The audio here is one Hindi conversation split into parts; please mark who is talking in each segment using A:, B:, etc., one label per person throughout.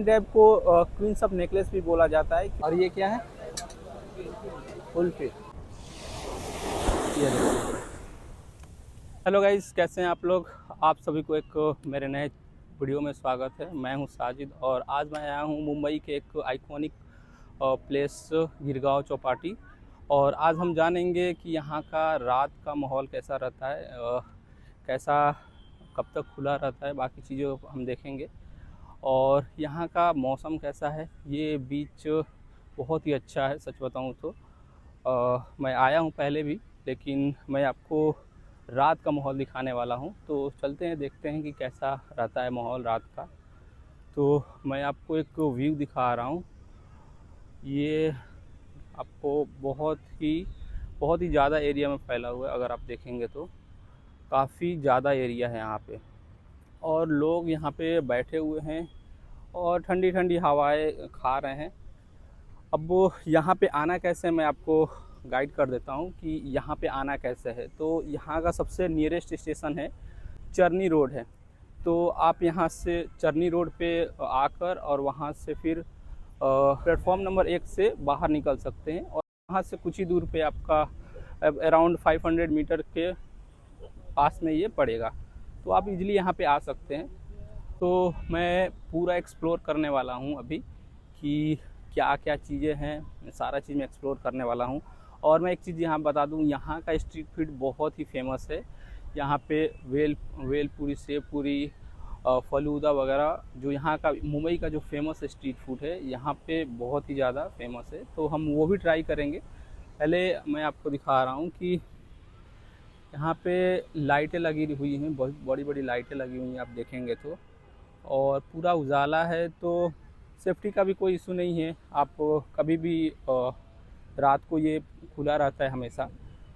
A: ड्राइव को क्वींस ऑफ नेकलेस भी बोला जाता है। और ये क्या है? कुल्फी। ये देखो। हेलो गाइस, कैसे हैं आप लोग? आप सभी को एक मेरे नए वीडियो में स्वागत है। मैं हूं साजिद और आज मैं आया हूं मुंबई के एक आइकॉनिक प्लेस गिरगांव चौपाटी। और आज हम जानेंगे कि यहाँ का रात का माहौल कैसा रहता है, कैसा कब तक खुला रहता है, बाकी चीज़ें हम देखेंगे। और यहाँ का मौसम कैसा है, ये बीच बहुत ही अच्छा है। सच बताऊँ तो मैं आया हूँ पहले भी, लेकिन मैं आपको रात का माहौल दिखाने वाला हूँ। तो चलते हैं, देखते हैं कि कैसा रहता है माहौल रात का। तो मैं आपको एक व्यू दिखा रहा हूँ। ये आपको बहुत ही ज़्यादा एरिया में फैला हुआ है। अगर आप देखेंगे तो काफ़ी ज़्यादा एरिया है यहाँ पे, और लोग यहाँ पे बैठे हुए हैं और ठंडी ठंडी हवाएं खा रहे हैं। अब वो यहाँ पे आना कैसे है, मैं आपको गाइड कर देता हूँ कि यहाँ पे आना कैसे है। तो यहाँ का सबसे नियरेस्ट स्टेशन है चरनी रोड है। तो आप यहाँ से चरनी रोड पे आकर और वहाँ से फिर प्लेटफॉर्म नंबर 1 से बाहर निकल सकते हैं। और वहाँ से कुछ ही दूर पे आपका अराउंड 500 मीटर के पास में ये पड़ेगा। तो आप इजीली यहाँ पे आ सकते हैं। तो मैं पूरा एक्सप्लोर करने वाला हूँ अभी कि क्या क्या चीज़ें हैं, सारा चीज़ मैं एक्सप्लोर करने वाला हूँ। और मैं एक चीज़ यहाँ बता दूँ, यहाँ का स्ट्रीट फूड बहुत ही फेमस है। यहाँ पे वेलपुरी, सेव पूरी, फलूदा वगैरह, जो यहाँ का मुंबई का जो फेमस स्ट्रीट फूड है, यहाँ पे बहुत ही ज़्यादा फेमस है। तो हम वो भी ट्राई करेंगे। पहले मैं आपको दिखा रहा हूँ कि यहाँ पे लाइटें लगी हुई हैं, बहुत बड़ी बड़ी लाइटें लगी हुई हैं, आप देखेंगे तो। और पूरा उजाला है, तो सेफ्टी का भी कोई इशू नहीं है। आप कभी भी रात को ये खुला रहता है हमेशा,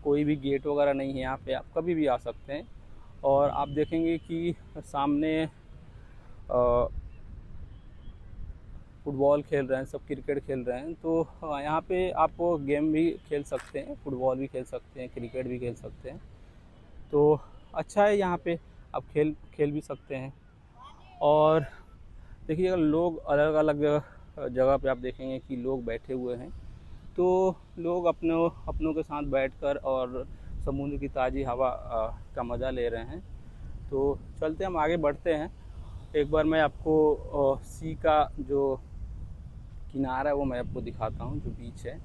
A: कोई भी गेट वगैरह नहीं है यहाँ पे, आप कभी भी आ सकते हैं। और आप देखेंगे कि सामने फुटबॉल खेल रहे हैं, सब क्रिकेट खेल रहे हैं। तो यहाँ पे आप गेम भी खेल सकते हैं, फुटबॉल भी खेल सकते हैं, क्रिकेट भी खेल सकते हैं। तो अच्छा है, यहाँ पे आप खेल खेल भी सकते हैं। और देखिएगा, लोग अलग अलग जगह पे आप देखेंगे कि लोग बैठे हुए हैं। तो लोग अपनों के साथ बैठकर और समुद्र की ताज़ी हवा का मज़ा ले रहे हैं। तो चलते हम आगे बढ़ते हैं। एक बार मैं आपको सी का जो किनारा है वो मैं आपको दिखाता हूँ, जो बीच है।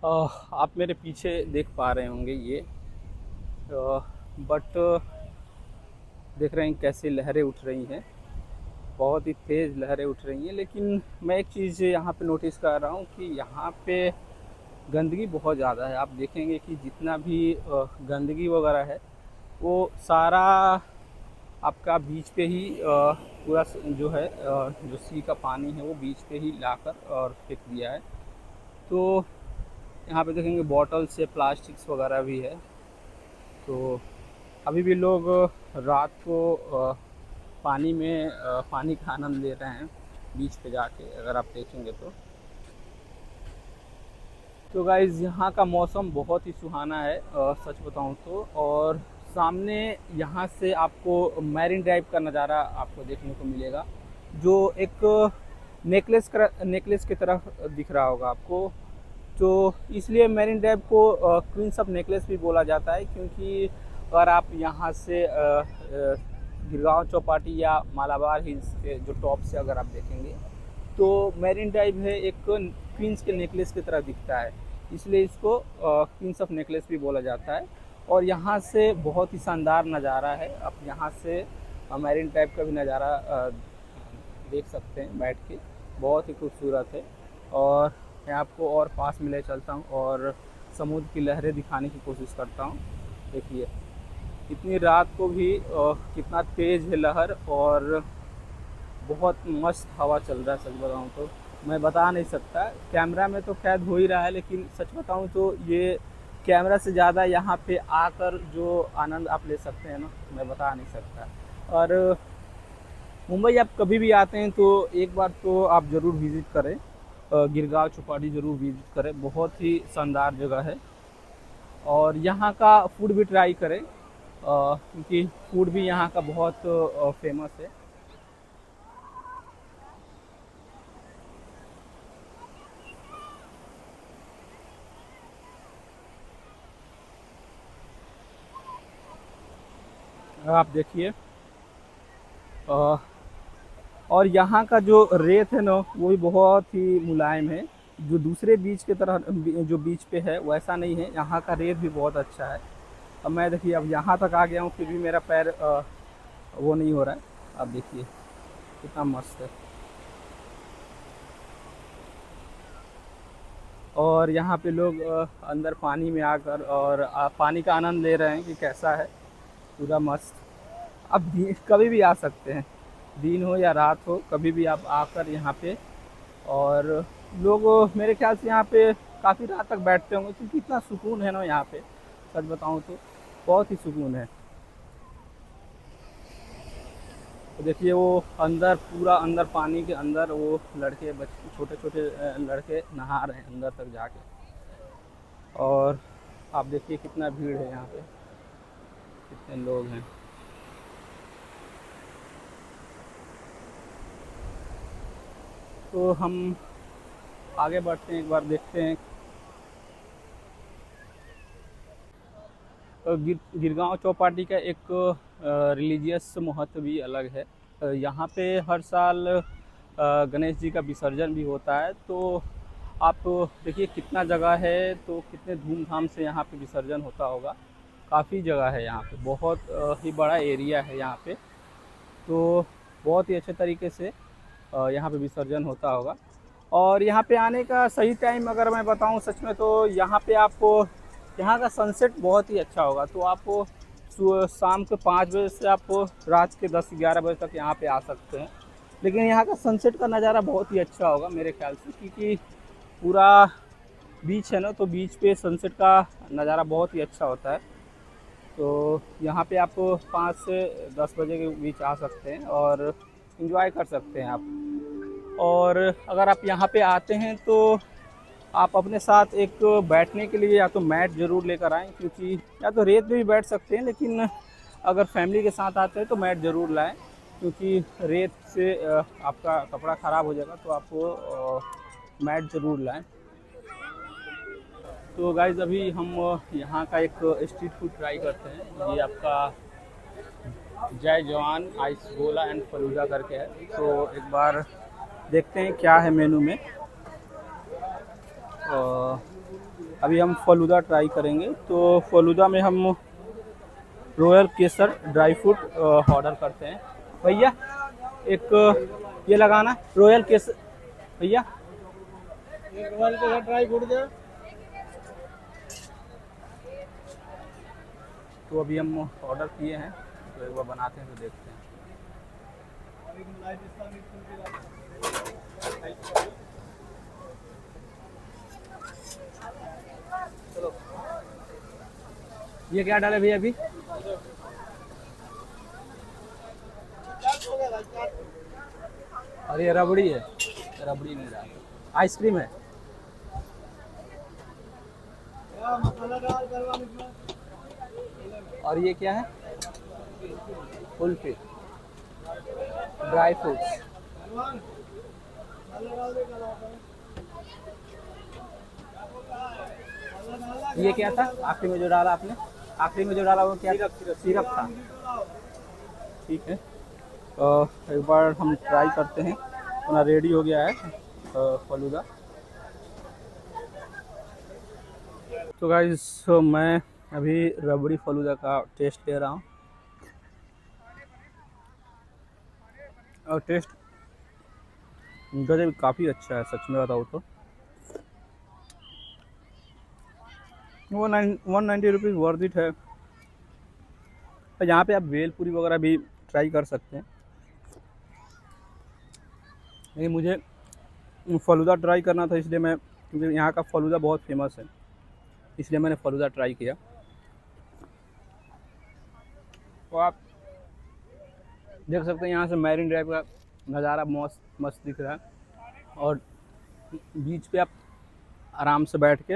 A: आप मेरे पीछे देख पा रहे होंगे ये, बट देख रहे हैं कैसे लहरें उठ रही हैं, बहुत ही तेज़ लहरें उठ रही हैं। लेकिन मैं एक चीज़ यहाँ पे नोटिस कर रहा हूँ कि यहाँ पे गंदगी बहुत ज़्यादा है। आप देखेंगे कि जितना भी गंदगी वगैरह है, वो सारा आपका बीच पे ही पूरा जो है, जो सी का पानी है वो बीच पे ही लाकर और फेंक दिया है। तो यहाँ पे देखेंगे बॉटल से प्लास्टिक्स वगैरह भी है। तो अभी भी लोग रात को पानी में पानी का आनंद ले रहे हैं बीच पे जाके, अगर आप देखेंगे तो। तो गाइज़, यहाँ का मौसम बहुत ही सुहाना है, सच बताऊँ तो। और सामने यहाँ से आपको मैरिन ड्राइव का नज़ारा आपको देखने को मिलेगा, जो एक नेकलेस की तरह दिख रहा होगा आपको। तो इसलिए मैरिन ड्राइव को क्वींस ऑफ नेकलेस भी बोला जाता है, क्योंकि अगर आप यहाँ से गिरगांव चौपाटी या मालाबार हिल्स के जो टॉप से अगर आप देखेंगे, तो मैरिन ड्राइव है एक क्वींस के नेकलेस की तरह दिखता है, इसलिए इसको क्वींस ऑफ नेकलेस भी बोला जाता है। और यहाँ से बहुत ही शानदार नज़ारा है। आप यहाँ से मैरिन ड्राइव का भी नज़ारा देख सकते हैं बैठ के, बहुत ही खूबसूरत है। और मैं आपको और पास में ले चलता हूँ और समुद्र की लहरें दिखाने की कोशिश करता हूँ। देखिए, इतनी रात को भी कितना तेज़ है लहर, और बहुत मस्त हवा चल रहा है। सच बताऊँ तो मैं बता नहीं सकता, कैमरा में तो कैद हो ही रहा है, लेकिन सच बताऊँ तो ये कैमरा से ज़्यादा यहाँ पे आकर जो आनंद आप ले सकते हैं ना, मैं बता नहीं सकता। और मुंबई आप कभी भी आते हैं तो एक बार तो आप ज़रूर विज़िट करें, गिरगांव चौपाटी ज़रूर विज़िट करें, बहुत ही शानदार जगह है। और यहाँ का फूड भी ट्राई करें, क्योंकि फूड भी यहाँ का बहुत फेमस है। आप देखिए, और यहाँ का जो रेत है ना वो भी बहुत ही मुलायम है। जो दूसरे बीच के तरह जो बीच पे है वैसा नहीं है, यहाँ का रेत भी बहुत अच्छा है। अब मैं देखिए अब यहाँ तक आ गया हूँ फिर भी मेरा पैर वो नहीं हो रहा है। अब देखिए कितना मस्त है। और यहाँ पे लोग अंदर पानी में आकर और पानी का आनंद ले रहे हैं कि कैसा है, पूरा मस्त। आप कभी भी आ सकते हैं, दिन हो या रात हो, कभी भी आप आकर यहाँ पे। और लोग मेरे ख्याल से यहाँ पे काफ़ी रात तक बैठते होंगे, क्योंकि इतना सुकून है ना यहाँ पे, सच बताऊँ तो बहुत ही सुकून है। तो देखिए वो अंदर, पूरा अंदर पानी के अंदर वो लड़के बच्चे छोटे छोटे लड़के नहा रहे हैं अंदर तक जाके। और आप देखिए कितना भीड़ है यहाँ पे, कितने लोग हैं। तो हम आगे बढ़ते हैं, एक बार देखते हैं। तो गिरगांव चौपाटी का एक रिलीजियस महत्व भी अलग है। यहाँ पे हर साल गणेश जी का विसर्जन भी होता है। तो आप देखिए कितना जगह है, तो कितने धूमधाम से यहाँ पे विसर्जन होता होगा। काफ़ी जगह है यहाँ पे, बहुत ही बड़ा एरिया है यहाँ पे। तो बहुत ही अच्छे तरीके से यहाँ पे विसर्जन होता होगा। और यहाँ पे आने का सही टाइम अगर मैं बताऊँ सच में, तो यहाँ पे आपको यहाँ का सनसेट बहुत ही अच्छा होगा। तो आप शाम के 5 बजे से आप रात के 10-11 बजे तक यहाँ पे आ सकते हैं। लेकिन यहाँ का सनसेट का नज़ारा बहुत ही अच्छा होगा मेरे ख्याल से, क्योंकि पूरा बीच है ना, तो बीच पे सनसेट का नज़ारा बहुत ही अच्छा होता है। तो यहाँ पे आप 5 से 10 बजे के बीच आ सकते हैं और इन्जॉय कर सकते हैं आप। और अगर आप यहाँ पे आते हैं तो आप अपने साथ एक बैठने के लिए या तो मैट ज़रूर लेकर आएँ, क्योंकि या तो रेत पे भी बैठ सकते हैं, लेकिन अगर फैमिली के साथ आते हैं तो मैट ज़रूर लाएँ, क्योंकि रेत से आपका कपड़ा ख़राब हो जाएगा। तो आपको मैट ज़रूर लाएँ। तो गाइज़ अभी हम यहाँ का एक स्ट्रीट फूड ट्राई करते हैं। ये आपका जय जवान आइस गोला एंड फलूदा करके है। तो एक बार देखते हैं क्या है मेनू में। अभी हम फलूदा ट्राई करेंगे। तो फलूदा में हम रॉयल केसर ड्राई फ्रूट ऑर्डर करते हैं। भैया एक ये लगाना रॉयल केसर, भैया एक रॉयल केसर ड्राई फ्रूट दे। तो अभी हम ऑर्डर किए हैं, तो एक बार बनाते हैं तो देखते हैं। चलो ये क्या डाले भैया अभी? और ये रबड़ी है, रबड़ी नहीं डाल, आइसक्रीम है। और ये क्या है? Kulfi dry fruits. ये क्या था आखिरी में जो डाला आपने? आखिरी में जो डाला वो क्या? सिरप था। ठीक है, एक बार हम ट्राई करते हैं। अपना रेडी हो गया है फलूदा। तो गाइस मैं अभी रबड़ी फलूदा का टेस्ट ले रहा हूँ, और टेस्ट गजब काफ़ी अच्छा है सच में बताऊँ तो। 190 रुपीज़ वर्थ इट है। तो यहाँ पे आप भेलपूरी वगैरह भी ट्राई कर सकते हैं, लेकिन मुझे फलूदा ट्राई करना था, इसलिए मैं, क्योंकि यहाँ का फलूदा बहुत फेमस है, इसलिए मैंने फलूदा ट्राई किया। तो आप देख सकते हैं यहाँ से मैरिन ड्राइव का नज़ारा मस्त मस्त दिख रहा है। और बीच पे आप आराम से बैठ के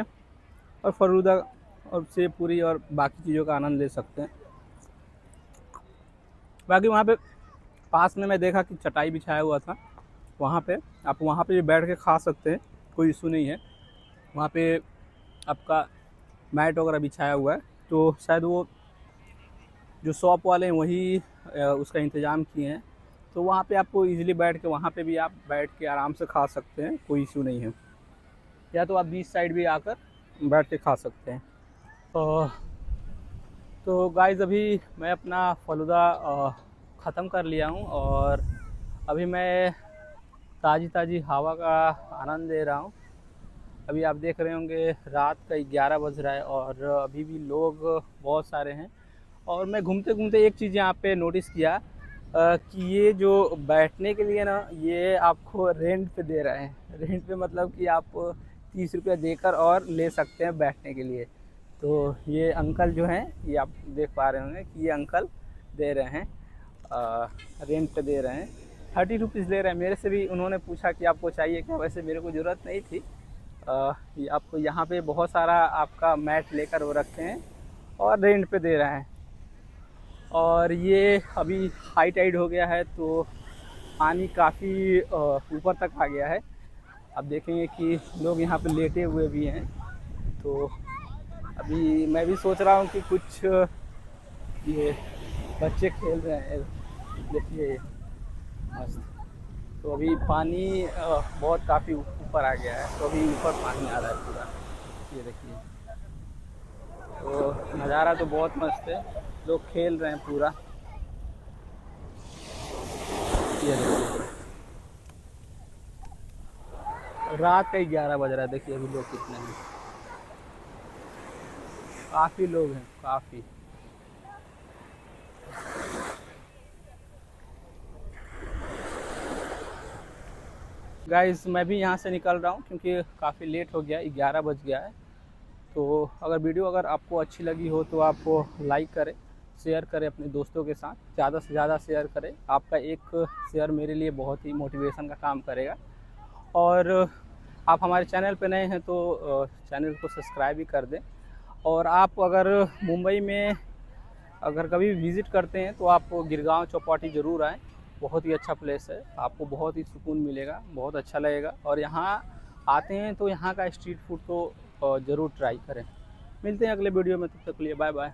A: और फलूदा और सेव पूरी और बाकी चीज़ों का आनंद ले सकते हैं। बाकी वहाँ पे पास में मैं देखा कि चटाई बिछाया हुआ था, वहाँ पे आप वहाँ पे भी बैठ के खा सकते हैं, कोई इशू नहीं है। वहाँ पे आपका मैट वगैरह बिछाया हुआ है, तो शायद वो जो शॉप वाले हैं वही उसका इंतज़ाम किए हैं। तो वहाँ पे आपको इजीली बैठ के वहाँ पे भी आप बैठ के आराम से खा सकते हैं, कोई इशू नहीं है। या तो आप बीच साइड भी आकर बैठ के खा सकते हैं। तो गाइज़ अभी मैं अपना फ़लूदा ख़त्म कर लिया हूँ और अभी मैं ताज़ी ताज़ी हवा का आनंद ले रहा हूँ। अभी आप देख रहे होंगे रात का 11 बज रहा है और अभी भी लोग बहुत सारे हैं। और मैं घूमते घूमते एक चीज़ यहाँ पे नोटिस किया कि ये जो बैठने के लिए ना, ये आपको रेंट पे दे रहे हैं। रेंट पे मतलब कि आप 30 रुपये देकर और ले सकते हैं बैठने के लिए। तो ये अंकल जो हैं, ये आप देख पा रहे होंगे कि ये अंकल दे रहे हैं, रेंट पे दे रहे हैं। 30 रुपीज़ ले रहे हैं। मेरे से भी उन्होंने पूछा कि आपको चाहिए क्या, वैसे मेरे को ज़रूरत नहीं थी। ये आपको यहाँ पे बहुत सारा आपका मैट लेकर वो रखे हैं और रेंट पे दे रहे हैं। और ये अभी हाई टाइड हो गया है तो पानी काफ़ी ऊपर तक आ गया है। आप देखेंगे कि लोग यहाँ पे लेटे हुए भी हैं। तो अभी मैं भी सोच रहा हूँ कि कुछ ये बच्चे खेल रहे हैं, देखिए मस्त। तो अभी पानी बहुत काफ़ी ऊपर आ गया है, तो अभी ऊपर पानी आ रहा है पूरा, ये देखिए। तो नज़ारा तो बहुत मस्त है, लोग खेल रहे हैं पूरा, ये देखिए। रात का 11 बज रहा है, देखिए अभी लोग कितने हैं, काफ़ी लोग हैं, काफ़ी। गाइस मैं भी यहाँ से निकल रहा हूँ क्योंकि काफ़ी लेट हो गया, 11 बज गया है। तो अगर वीडियो अगर आपको अच्छी लगी हो तो आप लाइक करें, शेयर करें अपने दोस्तों के साथ, ज़्यादा से ज़्यादा शेयर करें। आपका एक शेयर मेरे लिए बहुत ही मोटिवेशन का काम करेगा। और आप हमारे चैनल पे नए हैं तो चैनल को सब्सक्राइब भी कर दें। और आप अगर मुंबई में अगर कभी विज़िट करते हैं तो आप गिरगांव चौपाटी ज़रूर आएँ। बहुत ही अच्छा प्लेस है, आपको बहुत ही सुकून मिलेगा, बहुत अच्छा लगेगा। और यहाँ आते हैं तो यहाँ का स्ट्रीट फूड तो ज़रूर ट्राई करें। मिलते हैं अगले वीडियो में, तब तक के लिए बाय बाय।